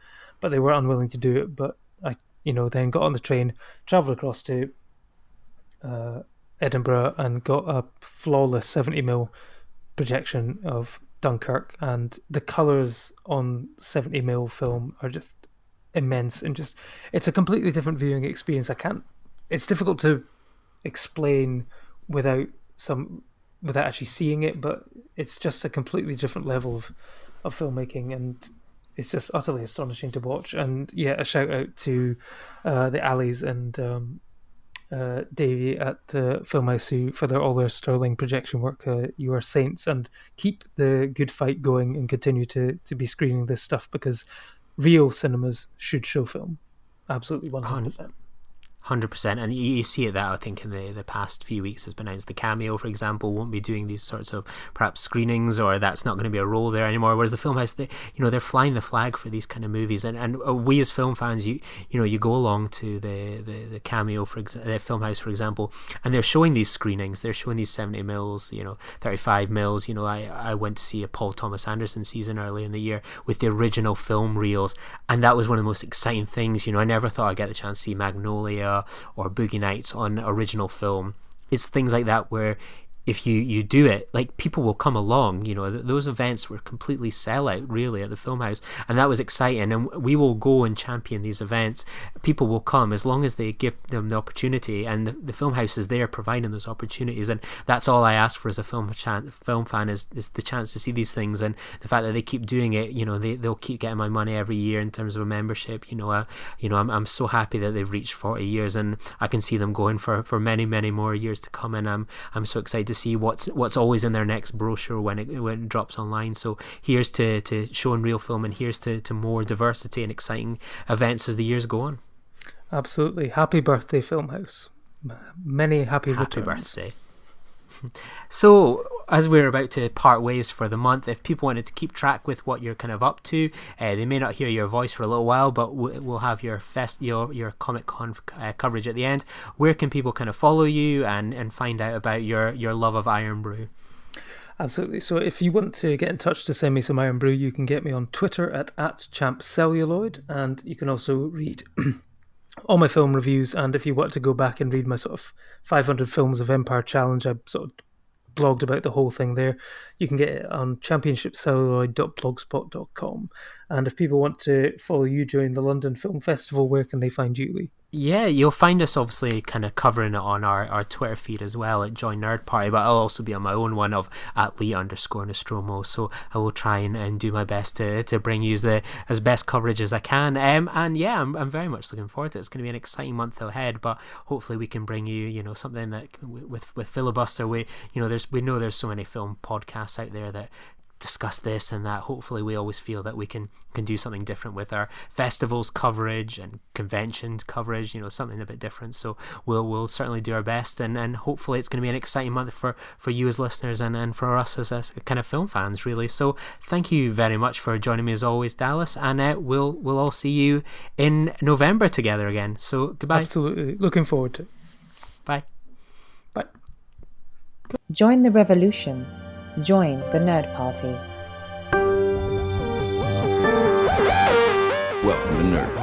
Speaker 5: But they were unwilling to do it. But I, then got on the train, travelled across to Edinburgh, and got a flawless 70mm projection of Dunkirk, and the colours on 70mm film are just immense, and just it's a completely different viewing experience. It's difficult to explain without actually seeing it, but it's just a completely different level of filmmaking, and it's just utterly astonishing to watch. And yeah, a shout out to the Alleys and Davey at Filmhouse for all their sterling projection work. You are saints, and keep the good fight going and continue to be screening this stuff, because real cinemas should show film. Absolutely 100%.
Speaker 4: 100%, and you see it that I think in the past few weeks has been announced. The Cameo, for example, won't be doing these sorts of perhaps screenings, or that's not going to be a role there anymore. Whereas the Filmhouse, they're flying the flag for these kind of movies, and we as film fans, you go along to the Cameo, the Filmhouse, for example, and they're showing these screenings. They're showing these 70mm, 35mm. I went to see a Paul Thomas Anderson season early in the year with the original film reels, and that was one of the most exciting things. I never thought I'd get the chance to see Magnolia or Boogie Nights on original film. It's things like that where if you do it, like, people will come along. Those events were completely sellout, really, at the Filmhouse, and that was exciting. And we will go and champion these events. People will come as long as they give them the opportunity, and the Filmhouse is there providing those opportunities. And that's all I ask for as a film fan is the chance to see these things, and the fact that they keep doing it. They'll keep getting my money every year in terms of a membership. I'm so happy that they've reached 40 years, and I can see them going for many, many more years to come. And I'm so excited to see what's always in their next brochure when it drops online. So here's to showing real film, and here's to more diversity and exciting events as the years go on.
Speaker 5: Absolutely. Happy birthday, Filmhouse. Many happy returns.
Speaker 4: Happy birthday. So, as we're about to part ways for the month, if people wanted to keep track with what you're kind of up to, they may not hear your voice for a little while, but we'll have your Comic Con coverage at the end. Where can people kind of follow you and find out about your love of Iron Brew?
Speaker 5: Absolutely. So if you want to get in touch to send me some Iron Brew, you can get me on Twitter at @champcelluloid, and you can also read all my film reviews. And if you want to go back and read my sort of 500 Films of Empire challenge, I sort of blogged about the whole thing there. You can get it on championshipcelluloid.blogspot.com. And if people want to follow you during the London Film Festival, where can they find you, Lee?
Speaker 4: Yeah, you'll find us obviously kind of covering it on our Twitter feed as well at Join Nerd Party, but I'll also be on my own one of @Lee_Nostromo, so I will try and do my best to bring you as best coverage as I can. And yeah, I'm very much looking forward to it. It's going to be an exciting month ahead, but hopefully we can bring you something that with Filibuster, we know there's so many film podcasts out there that discuss this and that. Hopefully we always feel that we can do something different with our festivals coverage and conventions coverage, something a bit different. So we'll certainly do our best, and hopefully it's going to be an exciting month for you as listeners and for us as kind of film fans, really. So thank you very much for joining me as always, Dallas, and we'll all see you in November together again. So goodbye.
Speaker 5: Absolutely. Looking forward to it.
Speaker 4: Bye.
Speaker 5: Bye.
Speaker 1: Join the revolution. Join the Nerd Party.
Speaker 3: Welcome to Nerd Party.